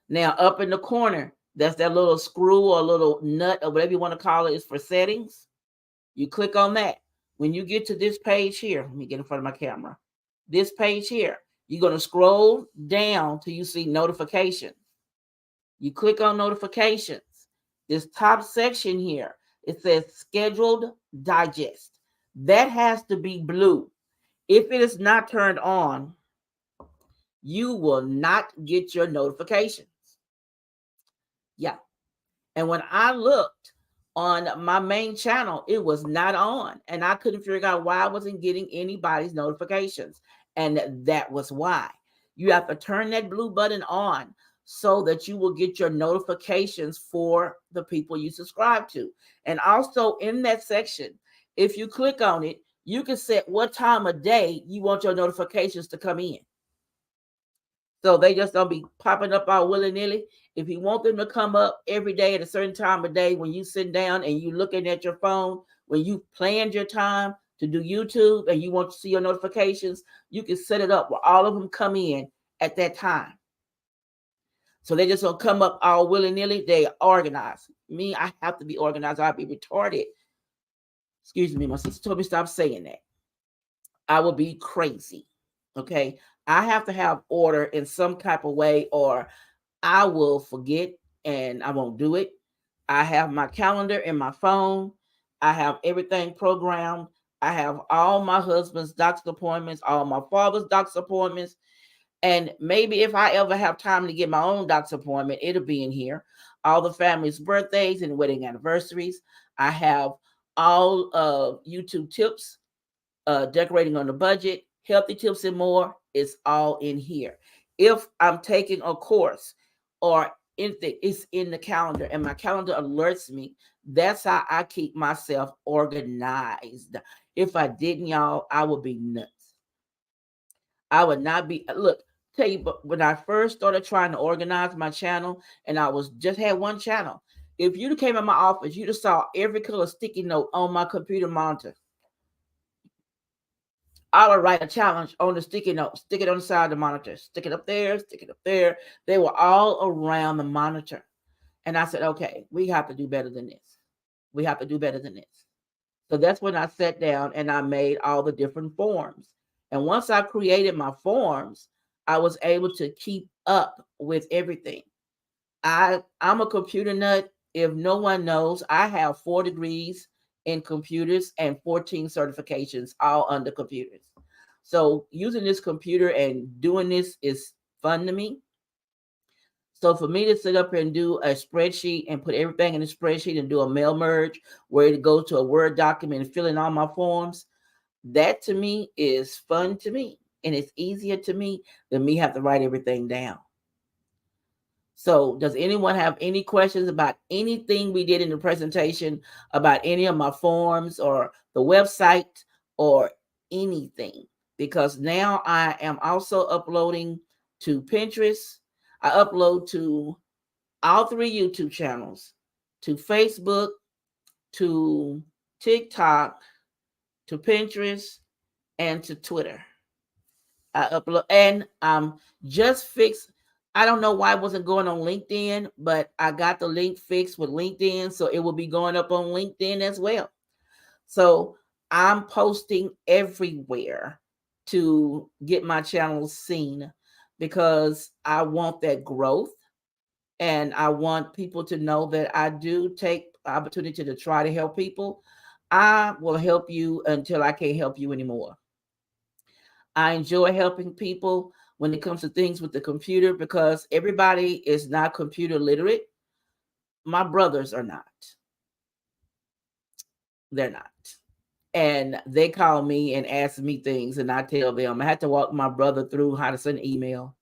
Speaker 1: Now, up in the corner, that's that little screw or little nut or whatever you want to call it, is for settings. You click on that. When you get to this page here, let me get in front of my camera. This page here, you're going to scroll down till you see notifications. You click on notifications. This top section here, it says scheduled digest. That has to be blue. If it is not turned on, you will not get your notifications. Yeah. And when I looked on my main channel, it was not on. And I couldn't figure out why I wasn't getting anybody's notifications. And that was why. You have to turn that blue button on so that you will get your notifications for the people you subscribe to. And also in that section, if you click on it, you can set what time of day you want your notifications to come in. So they just don't be popping up all willy-nilly. If you want them to come up every day at a certain time of day when you sit down and you looking at your phone, when you planned your time to do YouTube and you want to see your notifications, you can set it up where all of them come in at that time. So they just don't come up all willy-nilly. They organize. Me, I have to be organized. I'll be retarded. Excuse me, my sister told me stop saying that. I will be crazy. Okay. I have to have order in some type of way, or I will forget and I won't do it. I have my calendar in my phone. I have everything programmed. I have all my husband's doctor's appointments, all my father's doctor's appointments. And maybe if I ever have time to get my own doctor's appointment, it'll be in here. All the family's birthdays and wedding anniversaries. I have all of YouTube tips, decorating on the budget, healthy tips and more. It's all in here. If I'm taking a course or anything, it's in the calendar, and my calendar alerts me. That's how I keep myself organized. If I didn't, y'all, I would be nuts. I would not be. Look, tell you, but when I first started trying to organize my channel, and I was just had one channel. If you'd came in my office, you'd have saw every color sticky note on my computer monitor. I would write a challenge on the sticky note, stick it on the side of the monitor, stick it up there, stick it up there. They were all around the monitor. And I said, okay, we have to do better than this. We have to do better than this. So that's when I sat down and I made all the different forms. And once I created my forms, I was able to keep up with everything. I'm a computer nut. If no one knows, I have 4 degrees in computers and 14 certifications, all under computers. So using this computer and doing this is fun to me. So for me to sit up here and do a spreadsheet and put everything in a spreadsheet and do a mail merge where it goes to a Word document and fill in all my forms, that to me is fun to me. And it's easier to me than me have to write everything down. So does anyone have any questions about anything we did in the presentation, about any of my forms or the website or anything? Because now I am also uploading to Pinterest. I upload to all 3 YouTube channels, to Facebook, to TikTok, to Pinterest, and to Twitter. I upload, and just fixed I don't know why it wasn't going on LinkedIn, but I got the link fixed with LinkedIn, so it will be going up on LinkedIn as well. So I'm posting everywhere to get my channel seen because I want that growth and I want people to know that I do take opportunity to try to help people. I will help you until I can't help you anymore. I enjoy helping people when it comes to things with the computer because everybody is not computer literate. My brothers are not. They're not. And they call me and ask me things, and I tell them I had to walk my brother through how to send an email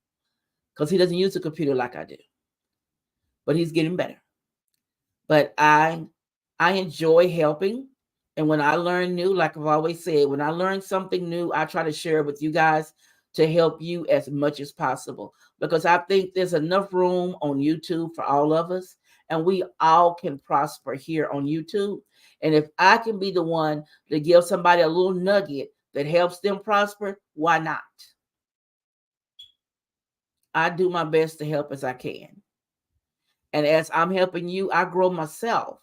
Speaker 1: because he doesn't use a computer like I do, but he's getting better. But I enjoy helping. And when I learn new, like I've always said, when I learn something new, I try to share it with you guys to help you as much as possible. Because I think there's enough room on YouTube for all of us, and we all can prosper here on YouTube. And if I can be the one to give somebody a little nugget that helps them prosper, why not? I do my best to help as I can. And as I'm helping you, I grow myself.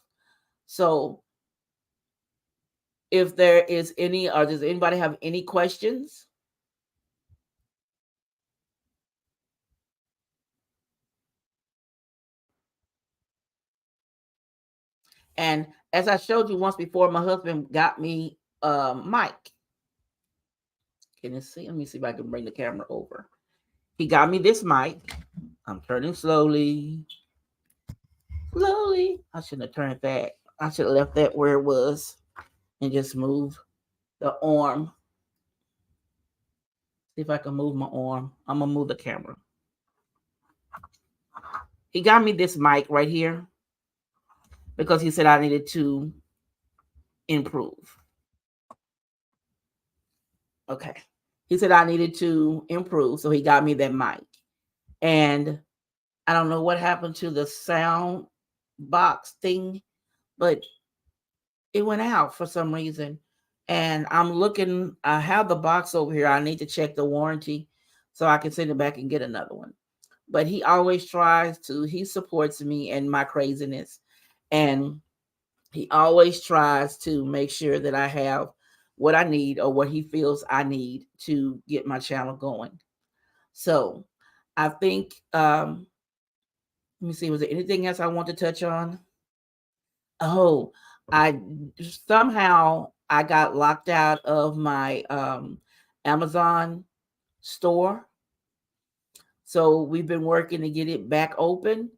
Speaker 1: So if there is any, or does anybody have any questions? And as I showed you once before, my husband got me a mic. Can you see? Let me see if I can bring the camera over. He got me this mic. I'm turning slowly. Slowly. I shouldn't have turned that. I should have left that where it was and just move the arm. See if I can move my arm. I'm going to move the camera. He got me this mic right here because he said I needed to improve. Okay. He said I needed to improve, so he got me that mic. And I don't know what happened to the sound box thing, but it went out for some reason. And I'm looking, I have the box over here. I need to check the warranty so I can send it back and get another one. But he always tries to, he supports me and my craziness. And he always tries to make sure that I have what I need or what he feels I need to get my channel going. So I think, let me see, was there anything else I want to touch on? Oh, I somehow I got locked out of my Amazon store. So we've been working to get it back open.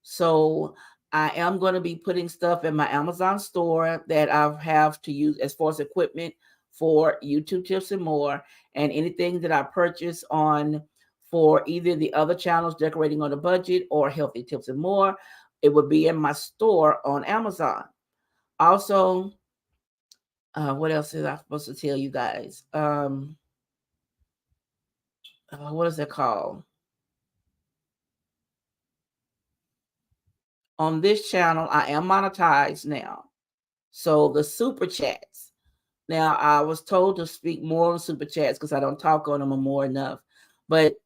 Speaker 1: So I am going to be putting stuff in my Amazon store that I have to use as far as equipment for YouTube tips and more, and anything that I purchase on for either the other channels, Decorating on a Budget or Healthy Tips and More. It would be in my store on Amazon. Also, what else is I supposed to tell you guys? What is it called? On this channel, I am monetized now. So the super chats. Now, I was told to speak more on super chats because I don't talk on them more enough. But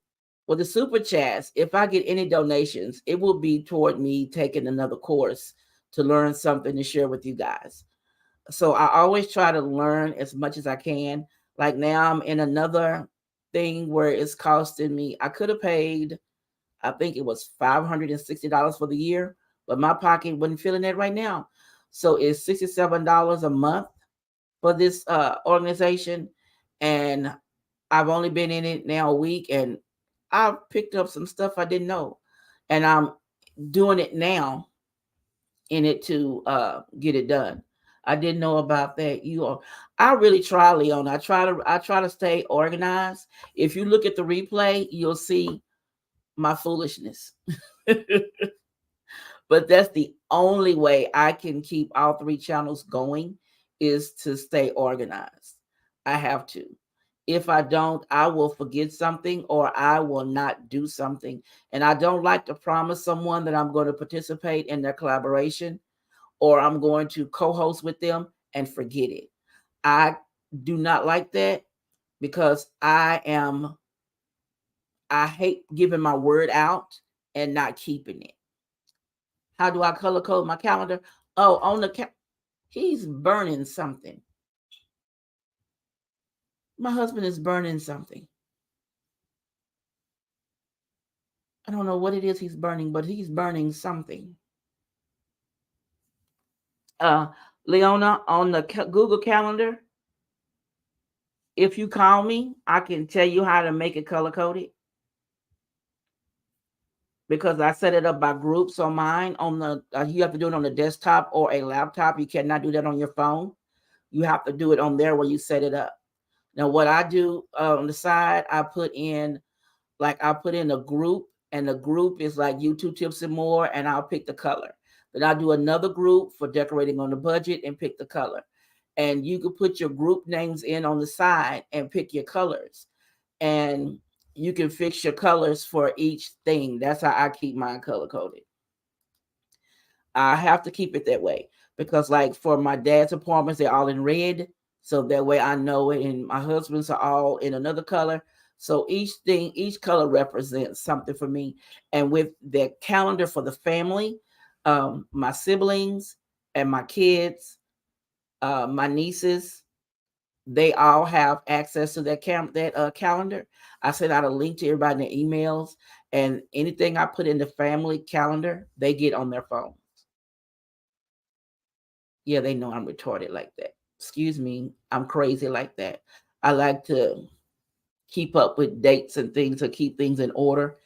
Speaker 1: with the super chats, if I get any donations, it will be toward me taking another course to learn something to share with you guys. So I always try to learn as much as I can. Like now I'm in another thing where it's costing me, I could have paid, I think it was $560 for the year, but my pocket wasn't feeling that right now. So it's $67 a month for this organization. And I've only been in it now a week and I've picked up some stuff I didn't know. And I'm doing it now in it to get it done. I didn't know about that. I really try, Leon. I try to stay organized. If you look at the replay, you'll see my foolishness. But that's the only way I can keep all three channels going is to stay organized. I have to. If I don't, I will forget something or I will not do something. And I don't like to promise someone that I'm going to participate in their collaboration or I'm going to co-host with them and forget it. I do not like that because I am I hate giving my word out and not keeping it. How do I color code my calendar? Oh, on the he's burning something. My husband is burning something. I don't know what it is he's burning, but he's burning something. Uh, Leona, on the Google Calendar, if you call me, I can tell you how to make it color coded because I set it up by groups on mine. On the you have to do it on the desktop or a laptop. You cannot do that on your phone. You have to do it on there where you set it up. Now, what I do on the side, I put in a group, and the group is like YouTube tips and more, and I'll pick the color. Then I'll do another group for decorating on the budget and pick the color. And you could put your group names in on the side and pick your colors. And you can fix your colors for each thing. That's how I keep mine color coded. I have to keep it that way because, like, for my dad's apartments, they're all in red. So that way I know it. And my husband's are all in another color. So each color represents something for me. And with the calendar for the family, my siblings and my kids, my nieces, they all have access to that calendar. I send out a link to everybody in their emails, and anything I put in the family calendar, they get on their phone. Yeah, they know I'm retarded like that. Excuse me, I'm crazy like that. I like to keep up with dates and things to keep things in order.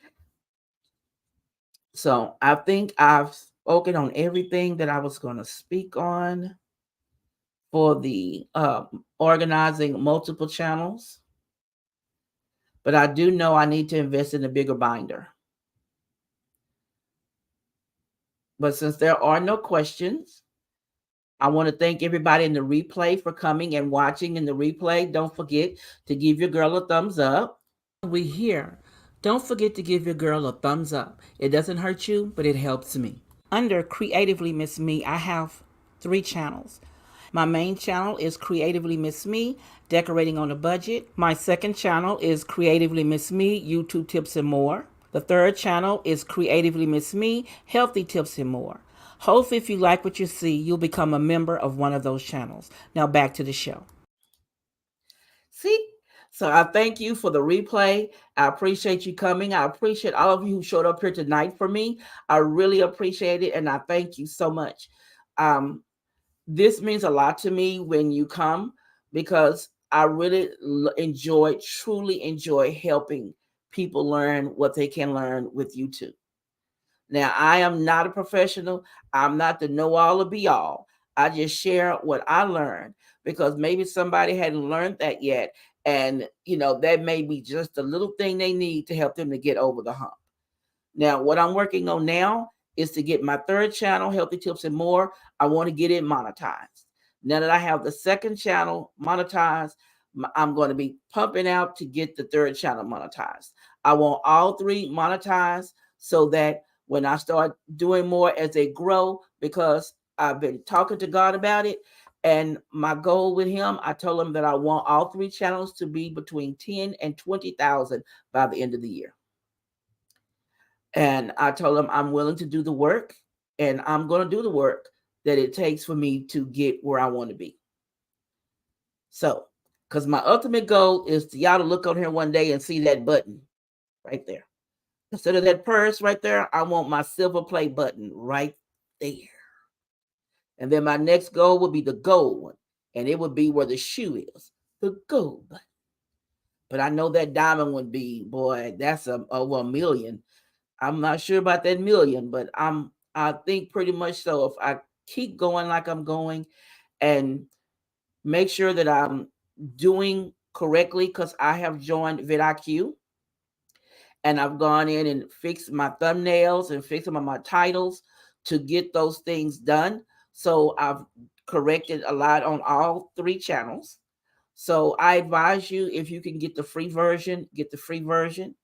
Speaker 1: So I think I've spoken on everything that I was going to speak on for the organizing multiple channels. But I do know I need to invest in a bigger binder. But since there are no questions, I want to thank everybody in the replay for coming and watching in the replay. Don't forget to give your girl a thumbs up. We here. Don't forget to give your girl a thumbs up. It doesn't hurt you, but it helps me. Under Creatively Miss Me, I have 3 channels. My main channel is Creatively Miss Me, Decorating on a Budget. My second channel is Creatively Miss Me, YouTube Tips and More. The third channel is Creatively Miss Me, Healthy Tips and More. Hopefully, if you like what you see, you'll become a member of one of those channels. Now back to the show. See? So I thank you for the replay. I appreciate you coming. I appreciate all of you who showed up here tonight for me. I really appreciate it, and I thank you so much. This means a lot to me when you come because I really truly enjoy helping people learn what they can learn with YouTube. Now, I am not a professional. I'm not the know-all or be-all. I just share what I learned because maybe somebody hadn't learned that yet. And, that may be just a little thing they need to help them to get over the hump. Now, what I'm working on now is to get my third channel, Healthy Tips and More. I want to get it monetized. Now that I have the second channel monetized, I'm going to be pumping out to get the third channel monetized. I want all 3 monetized so that when I start doing more as they grow, because I've been talking to God about it, and my goal with him, I told him that I want all 3 channels to be between 10 and 20,000 by the end of the year. And I told him I'm willing to do the work, and I'm going to do the work that it takes for me to get where I want to be. So, because my ultimate goal is to y'all to look on here one day and see that button right there. Instead of that purse right there, I want my silver play button right there. And then my next goal would be the gold one, and it would be where the shoe is, the gold button. But I know that diamond would be, boy, that's over $1 million. I'm not sure about that million, but I think pretty much so. If I keep going like I'm going and make sure that I'm doing correctly, because I have joined vidIQ and I've gone in and fixed my thumbnails and fixed some of my titles to get those things done. So I've corrected a lot on all 3 channels. So I advise you, if you can get the free version, get the free version.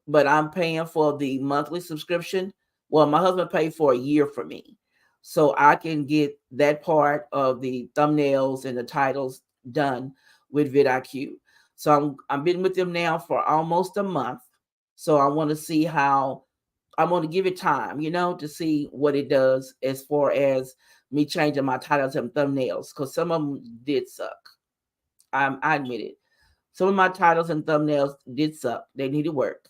Speaker 1: But I'm paying for the monthly subscription. Well, my husband paid for a year for me, so I can get that part of the thumbnails and the titles done with vidIQ. So I've been with them now for almost a month, So I want to see how, I want to give it time, to see what it does as far as me changing my titles and thumbnails, because some of them did suck. I admit it. Some of my titles and thumbnails did suck. They needed work.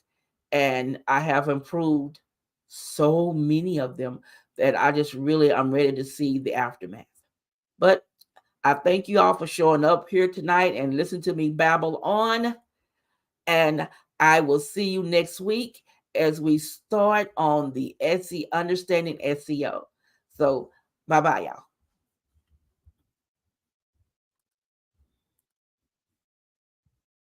Speaker 1: And I have improved so many of them that I'm ready to see the aftermath. But I thank you all for showing up here tonight and listen to me babble on. And I will see you next week as we start on the Understanding SEO. So bye-bye, y'all.